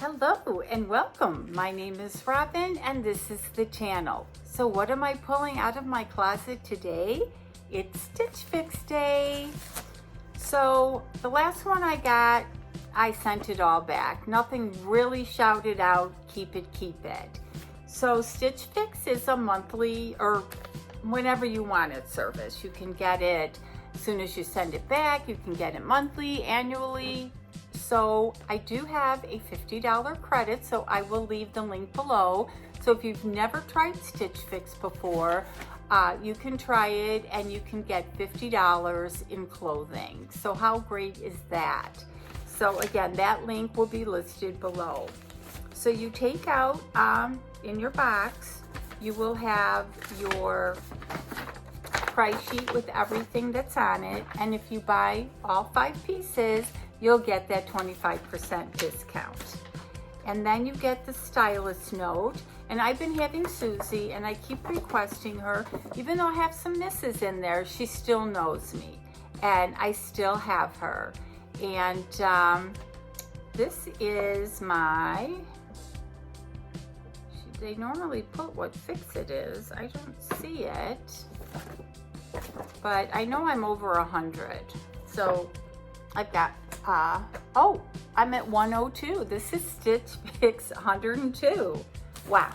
Hello and welcome. My name is Robyn and this is the channel. So what am I pulling out of my closet today? It's Stitch Fix Day. So the last one I got, I sent it all back. Nothing really shouted out, keep it, keep it. So Stitch Fix is a monthly or whenever you want it service. You can get it as soon as you send it back. You can get it monthly, annually. So I do have a $50 credit, so I will leave the link below. So if you've never tried Stitch Fix before, you can try it and you can get $50 in clothing. So how great is that? So again, that link will be listed below. So you take out in your box, you will have your price sheet with everything that's on it. And if you buy all 5 pieces, you'll get that 25% discount. And then you get the stylist note. And I've been having Susie, and I keep requesting her, even though I have some misses in there, she still knows me. And I still have her. And this is my, they normally put what fix it is. I don't see it. But I know I'm over 100. So I've got, oh, I'm at 102. This is Stitch Fix 102. Wow.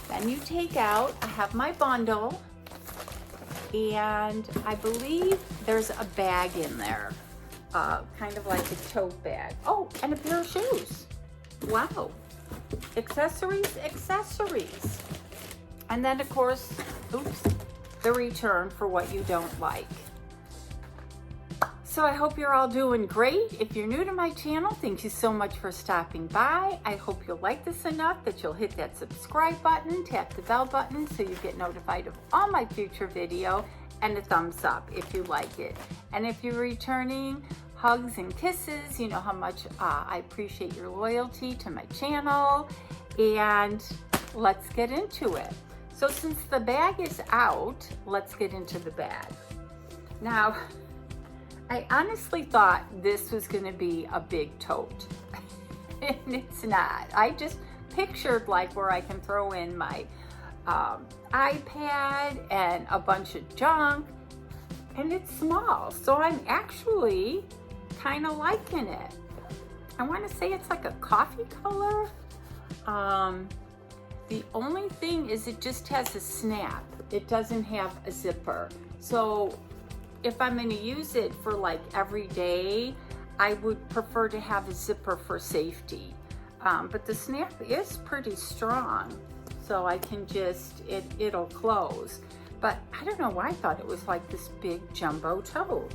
Then you take out, I have my bundle, and I believe there's a bag in there, kind of like a tote bag. Oh, and a pair of shoes. Wow. Accessories, accessories. And then of course, oops, the return for what you don't like. So I hope you're all doing great. If you're new to my channel, thank you so much for stopping by. I hope you'll like this enough that you'll hit that subscribe button, tap the bell button so you get notified of all my future video, and a thumbs up if you like it. And if you're returning, hugs and kisses. You know how much I appreciate your loyalty to my channel. And let's get into it. So since the bag is out, let's get into the bag. Now, I honestly thought this was going to be a big tote, and it's not. I just pictured like where I can throw in my iPad and a bunch of junk, and it's small, so I'm actually kind of liking it. I want to say it's like a coffee color. The only thing is it just has a snap. It doesn't have a zipper. So if I'm going to use it for like every day, I would prefer to have a zipper for safety. But the snap is pretty strong, so I can just, it'll close. But I don't know why I thought it was like this big jumbo tote.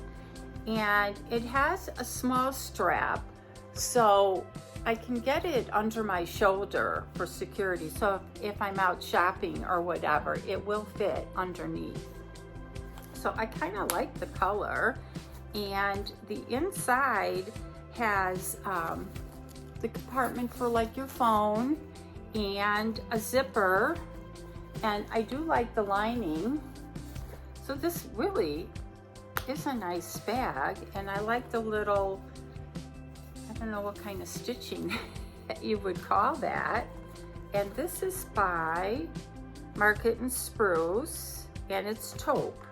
And it has a small strap, so I can get it under my shoulder for security. So if I'm out shopping or whatever, it will fit underneath. So I kind of like the color, and the inside has the compartment for like your phone and a zipper, and I do like the lining. So this really is a nice bag, and I like the little, I don't know what kind of stitching you would call that. And this is by Market and Spruce, and it's taupe.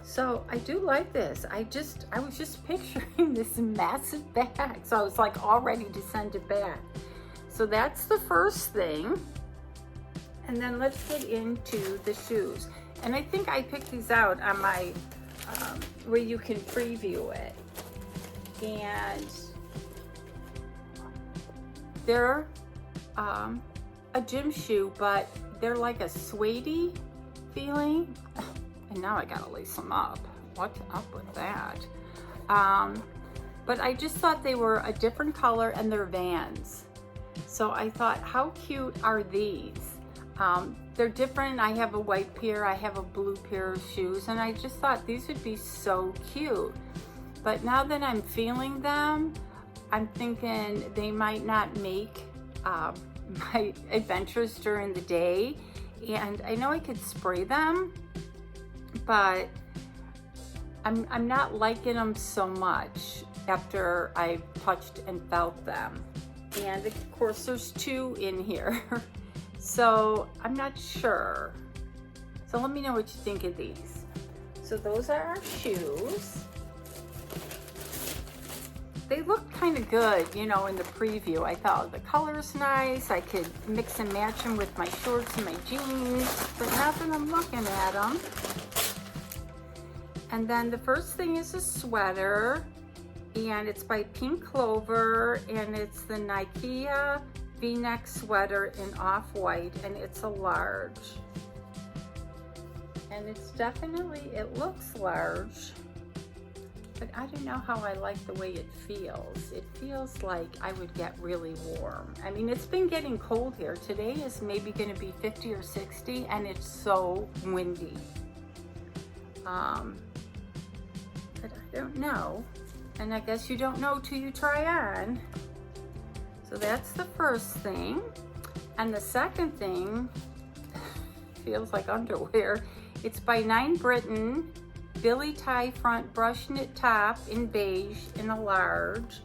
So I do like this. I was just picturing this massive bag. So I was like all ready to send it back. So that's the first thing. And then let's get into the shoes. And I think I picked these out on my, where you can preview it. And they're a gym shoe, but they're like a suede-y feeling. And now I gotta lace them up. What's up with that? But I just thought they were a different color, and they're Vans. So I thought, how cute are these? They're different. I have a white pair, I have a blue pair of shoes, and I just thought these would be so cute. But now that I'm feeling them, I'm thinking they might not make my adventures during the day. And I know I could spray them, but I'm not liking them so much after I've touched and felt them. And of course there's 2 in here. So I'm not sure. So let me know what you think of these. So those are our shoes. They look kind of good, you know, in the preview. I thought the color's nice. I could mix and match them with my shorts and my jeans, but now that I'm looking at them. And then the first thing is a sweater, and it's by Pink Clover, and it's the Nike V-neck sweater in off-white, and it's a large. And it's definitely, it looks large. But I don't know how I like the way it feels. It feels like I would get really warm. I mean, it's been getting cold here. Today is maybe going to be 50 or 60, and it's so windy. But I don't know. And I guess you don't know till you try on. So that's the first thing. And the second thing feels like underwear. It's by 9 Britain. Billy tie front brush knit top in beige in a large,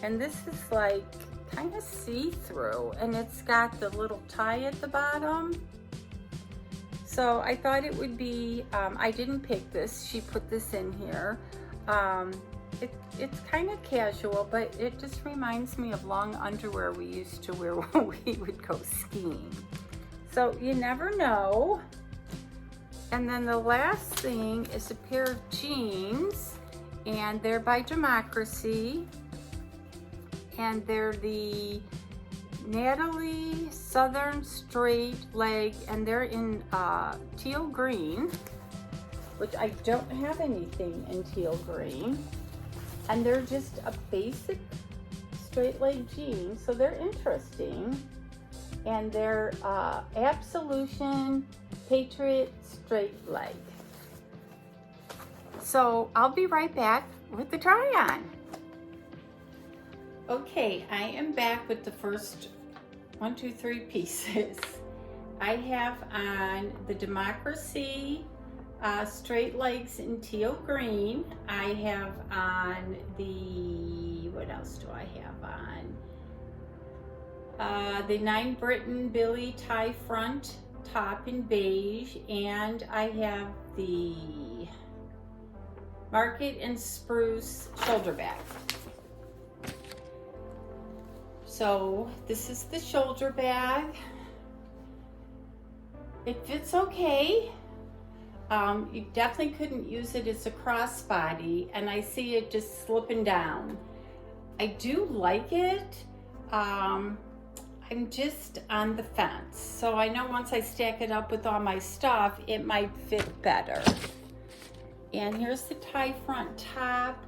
and this is like kind of see-through, and it's got the little tie at the bottom. So I thought it would be, I didn't pick this, she put this in here. It's kind of casual, but it just reminds me of long underwear we used to wear when we would go skiing. So you never know. And then the last thing is a pair of jeans, and they're by Democracy, and they're the Natalie Southern Straight Leg, and they're in teal green, which I don't have anything in teal green, and they're just a basic straight leg jeans, so they're interesting, and they're Absolution Patriot straight leg. So I'll be right back with the try on. Okay, I am back with the first 1, 2, 3 pieces. I have on the Democracy straight legs in teal green. I have on the, what else do I have on? The 9 Britain Billy tie front top in beige, and I have the Market and Spruce shoulder bag. So this is the shoulder bag. It fits okay. You definitely couldn't use it as a crossbody, and I see it just slipping down. I do like it. I'm just on the fence. So I know once I stack it up with all my stuff, it might fit better. And here's the tie front top.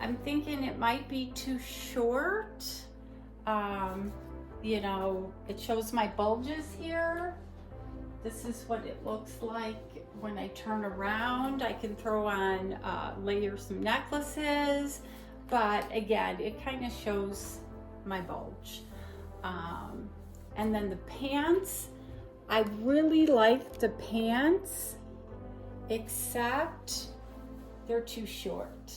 I'm thinking it might be too short. You know, it shows my bulges here. This is what it looks like when I turn around. I can throw on, layer some necklaces, but again, it kind of shows my bulge. And then the pants, I really like the pants, except they're too short.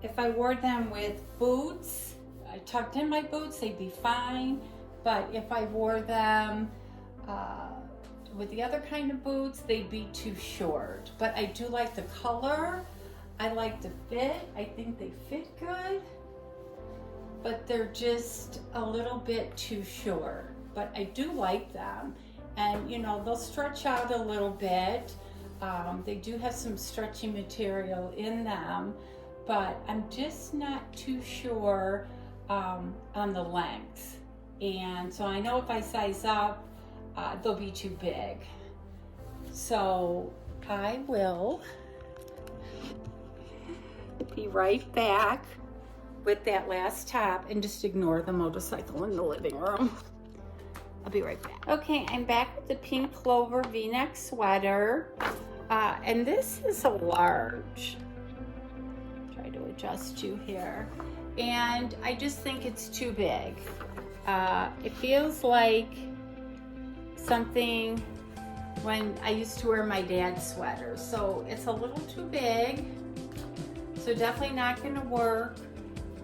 If I wore them with boots, I tucked in my boots, they'd be fine. But if I wore them with the other kind of boots, they'd be too short. But I do like the color. I like the fit. I think they fit good. But they're just a little bit too short. But I do like them. And you know, they'll stretch out a little bit. They do have some stretchy material in them, but I'm just not too sure on the length. And so I know if I size up, they'll be too big. So I will be right back with that last top, and just ignore the motorcycle in the living room. I'll be right back. Okay, I'm back with the Pink Clover V-neck sweater. And this is a large. Try to adjust you here. And I just think it's too big. It feels like something when I used to wear my dad's sweater. So it's a little too big. So definitely not gonna work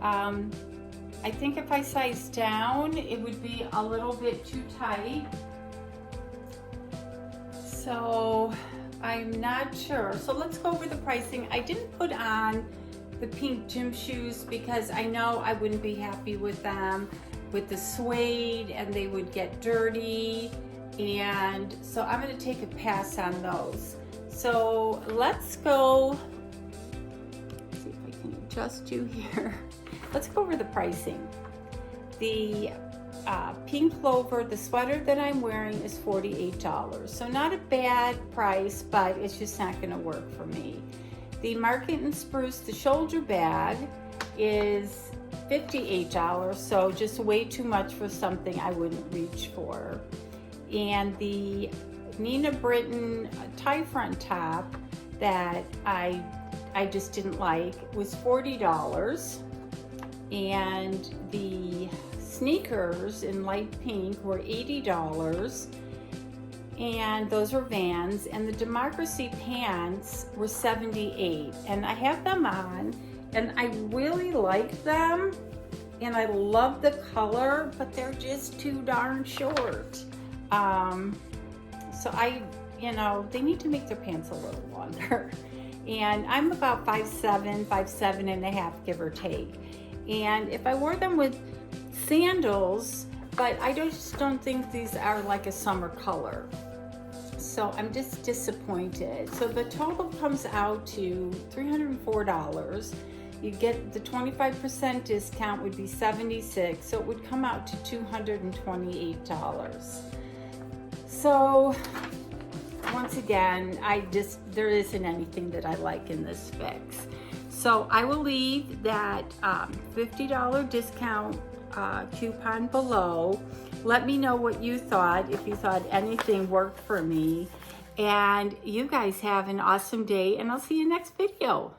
I think if I size down, it would be a little bit too tight. So I'm not sure. So let's go over the pricing. I didn't put on the pink gym shoes because I know I wouldn't be happy with them, with the suede, and they would get dirty. And so I'm gonna take a pass on those. So let's go, see if I can adjust you here. Let's go over the pricing. The pink clover, the sweater that I'm wearing is $48. So not a bad price, but it's just not gonna work for me. The Market and Spruce, the shoulder bag, is $58, so just way too much for something I wouldn't reach for. And the Nina Britton tie front top that I just didn't like was $40. And the sneakers in light pink were $80. And those are Vans. And the Democracy pants were $78. And I have them on and I really like them. And I love the color, but they're just too darn short. So they need to make their pants a little longer. And I'm about 5'7", 5'7.5", give or take. And if I wore them with sandals, but I just don't think these are like a summer color. So I'm just disappointed. So the total comes out to $304. You get the 25% discount would be $76, so it would come out to $228. So once again, there isn't anything that I like in this fix. So I will leave that $50 discount coupon below. Let me know what you thought, if you thought anything worked for me. And you guys have an awesome day, and I'll see you next video.